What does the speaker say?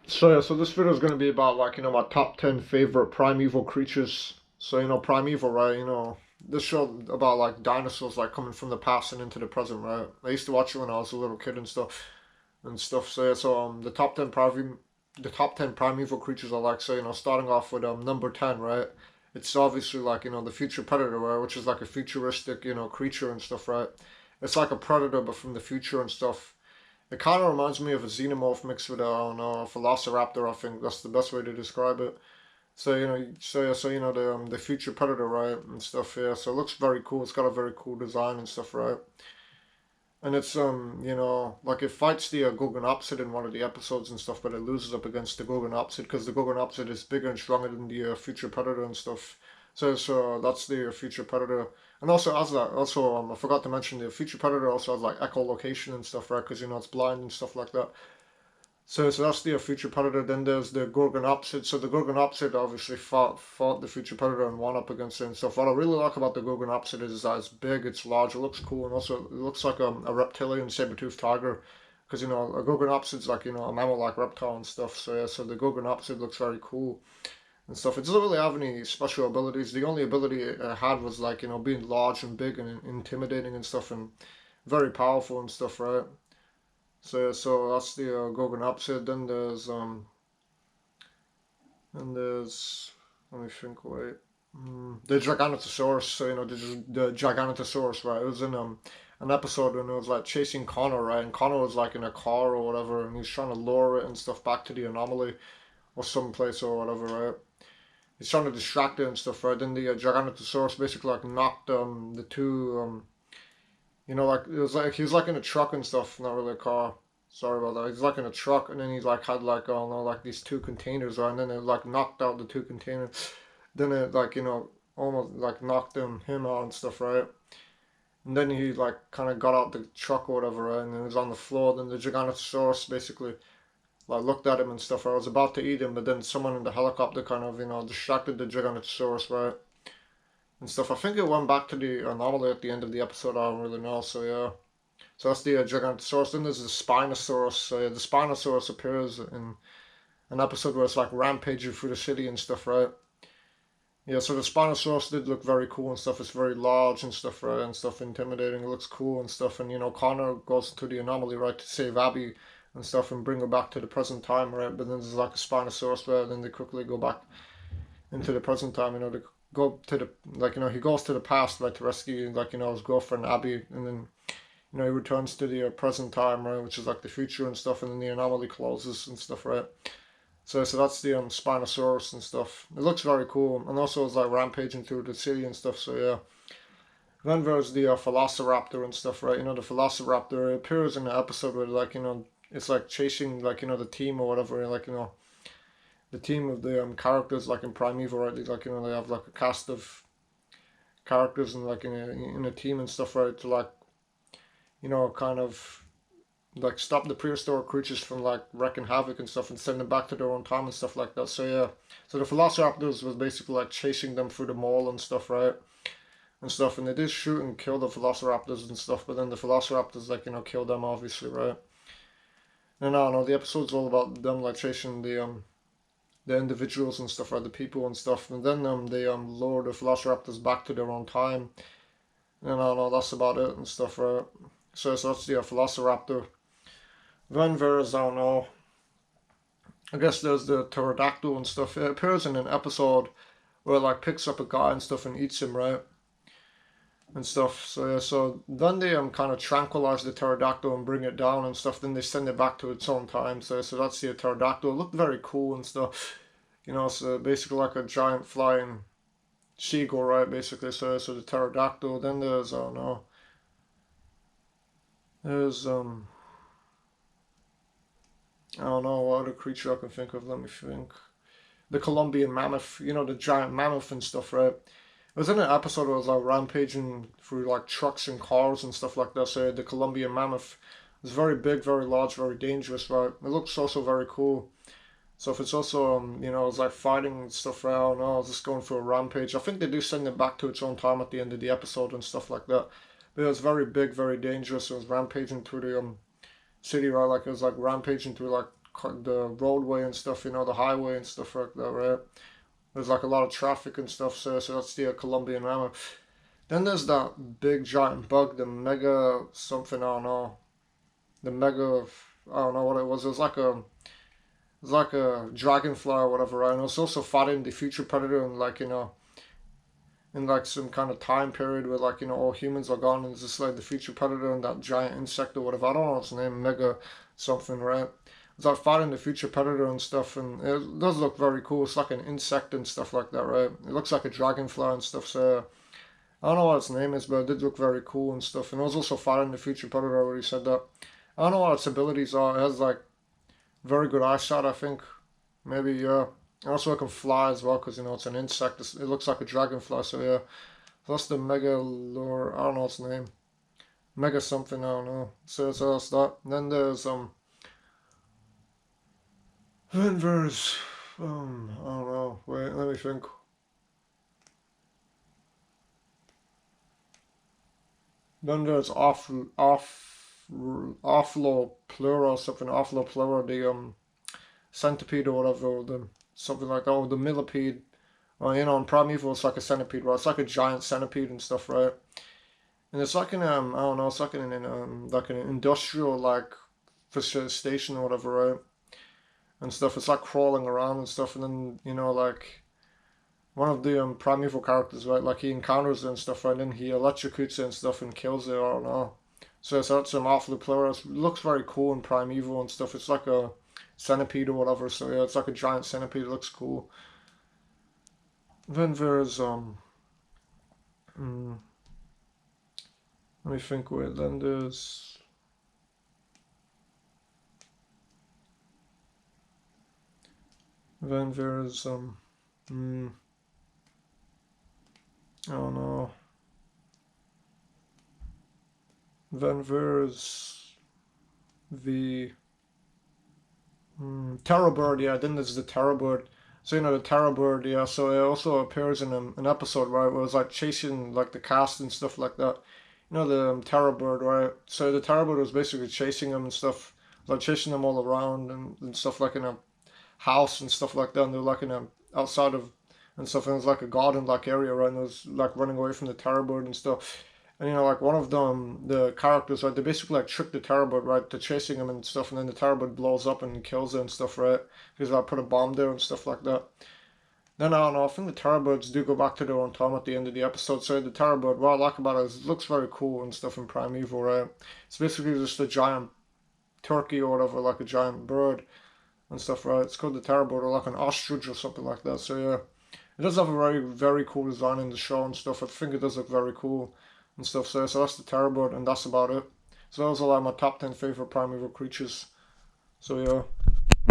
So yeah, so this video is gonna be about like, my top 10 favorite primeval creatures. So, primeval, right? This show about like dinosaurs like coming from the past and into the present, right? I used to watch it when I was a little kid and stuff. So yeah, so the top 10 primeval creatures I like. So, starting off with number 10, right? It's obviously like, the future predator, right? Which is like a futuristic, creature and stuff, right? It's like a predator but from the future and stuff. It kind of reminds me of a xenomorph mixed with I don't know, a velociraptor. I think that's the best way to describe it. So the future predator, right, and stuff. Yeah, so it looks very cool. It's got a very cool design and stuff, right? And it's like it fights the Gorgonopsid in one of the episodes and stuff, but it loses up against the Gorgonopsid because the Gorgonopsid is bigger and stronger than the future predator and stuff. So that's the future predator. And also as that, also I forgot to mention the future predator also has like echolocation and stuff, right? Because it's blind and stuff like that. So that's the future predator. Then there's the Gorgonopsid. So the Gorgonopsid obviously fought the future predator and won up against it and stuff. What I really like about the Gorgonopsid is that it's big, it's large, it looks cool, and also it looks like a reptilian saber-toothed tiger. Because a Gorgonopsid's like a mammal-like reptile and stuff. So yeah, so the Gorgonopsid looks very cool and stuff. It doesn't really have any special abilities. The only ability it had was like being large and big and intimidating and stuff, and very powerful and stuff, right? So that's the Gorgonopsid. Then there's let me think. Wait, the Giganotosaurus. So the Giganotosaurus, right? It was in an episode when it was like chasing Connor, right? And Connor was like in a car or whatever, and he's trying to lure it and stuff back to the anomaly or someplace or whatever, right? He's trying to distract it and stuff, right? Then the Giganotosaurus basically like knocked the two like it was like he was like in a truck and stuff, not really a car. Sorry about that. He's like in a truck, and then he like had like I don't know like these two containers, right? And then it like knocked out the two containers. Then it like almost like knocked him out and stuff, right? And then he like kind of got out the truck or whatever, right? And he was on the floor. Then the Giganotosaurus basically like looked at him and stuff. I was about to eat him, but then someone in the helicopter kind of distracted the Giganotosaurus, right? And stuff. I think it went back to the anomaly at the end of the episode. I don't really know. So yeah. So that's the Gigantosaurus. Then there's the Spinosaurus. So yeah, the Spinosaurus appears in an episode where it's like rampaging through the city and stuff, right? Yeah, so the Spinosaurus did look very cool and stuff. It's very large and stuff, right? And stuff intimidating. It looks cool and stuff. And Connor goes to the anomaly, right, to save Abby and stuff and bring her back to the present time, right? But then there's like a Spinosaurus there. Then they quickly go back into the present time. They go to the he goes to the past, right, to rescue his girlfriend Abby, and then he returns to the present time, right, which is like the future and stuff, and then the anomaly closes and stuff, right? So that's the Spinosaurus and stuff. It looks very cool, and also it's like rampaging through the city and stuff. So yeah. Then there's the Velociraptor and stuff, right? The Velociraptor appears in the episode where it's like chasing the team or whatever, the team of the characters like in Primeval, right? They have like a cast of characters and like in a team and stuff, right? To like kind of like stop the prehistoric creatures from like wrecking havoc and stuff and send them back to their own time and stuff like that. So yeah, so the Velociraptors was basically like chasing them through the mall and stuff, right? And stuff, and they did shoot and kill the Velociraptors and stuff, but then the Velociraptors like kill them obviously, right? And I don't know, the episode's all about them like chasing the individuals and stuff, right? The people and stuff, and then they lure the Velociraptors back to their own time. And I don't know, that's about it and stuff, right? So that's the Velociraptor. Venvers, I don't know. I guess there's the pterodactyl and stuff. It appears in an episode where it like picks up a guy and stuff and eats him, right? And stuff. So yeah, so then they kind of tranquilize the pterodactyl and bring it down and stuff. Then they send it back to its own time. So that's the pterodactyl. It looked very cool and stuff. So basically like a giant flying seagull, right? Basically. So the pterodactyl. Then there's I don't know. There's I don't know what other creature I can think of. Let me think. The Colombian mammoth, the giant mammoth and stuff, right? It was in an episode where it was like rampaging through like trucks and cars and stuff like that. So the Colombian mammoth is very big, very large, very dangerous, right? It looks also very cool. So if it's also, it's like fighting and stuff, right? I don't know, it's just going through a rampage. I think they do send it back to its own time at the end of the episode and stuff like that. But it was very big, very dangerous. It was rampaging through the city, right? Like it was like rampaging through like the roadway and stuff, you know, the highway and stuff like that, right? There's like a lot of traffic and stuff, so that's the Colombian mammoth. Then there's that big giant bug, the mega something, I don't know. The mega, I don't know what it was. It was like a dragonfly or whatever, right? And it was also fighting the future predator and like, you know, in like some kind of time period where like, you know, all humans are gone and it's just like the future predator and that giant insect or whatever. I don't know its name, mega something, right? It's like fighting the future predator and stuff, and it does look very cool. It's like an insect and stuff like that, right? It looks like a dragonfly and stuff, so I don't know what its name is, but it did look very cool and stuff. And it was also fighting the future predator, I already said that. I don't know what its abilities are. It has like very good eyesight, I think. Maybe, yeah. Also, it can fly as well because, you know, it's an insect. It looks like a dragonfly, so yeah. That's the Megalore, I don't know its name. Mega something, I don't know. So that's that. Then there's, venvers. I don't know. Wait, let me think. Then there's Offloplura, something, Offloplura, the, centipede or whatever, the something like that, or the millipede. Well, you know, in Primeval it's like a centipede, right? It's like a giant centipede and stuff, right? And it's like an I don't know, it's like an industrial like station or whatever, right? And stuff. It's like crawling around and stuff, and then you know like one of the Primeval characters, right? Like he encounters it and stuff, right? And then he electrocutes it and stuff and kills it. I don't know. So that's off the player. It looks very cool in Primeval and stuff. It's like a centipede or whatever. So yeah, it's like a giant centipede. It looks cool. Then there's mm, let me think. Wait, then there's mm, I don't know. Then there's the Terror Bird, yeah, then there's the Terror Bird. So, you know, the Terror Bird, yeah, so it also appears in an episode, right, where it's like chasing, like, the cast and stuff like that. You know, the Terror Bird, right? So the Terror Bird was basically chasing them and stuff, like chasing them all around and stuff, like in a house and stuff like that, and they're like in a, outside of, and stuff, and it was like a garden-like area, right, and it was like running away from the Terror Bird and stuff. And you know, like one of them, the characters, right, they basically like trick the Terrorbird, right, to chasing him and stuff, and then the Terrorbird blows up and kills it and stuff, right? Because I put a bomb there and stuff like that. Then I don't know, I think the Terrorbirds do go back to their own time at the end of the episode. So the Terrorbird, what I like about it is it looks very cool and stuff in Primeval, right? It's basically just a giant turkey or whatever, like a giant bird and stuff, right? It's called the Terrorbird or like an ostrich or something like that. So yeah, it does have a very cool design in the show and stuff. I think it does look very cool and stuff. So that's the Terrorbird, and that's about it. So those are like my top 10 favorite primeval creatures. So yeah.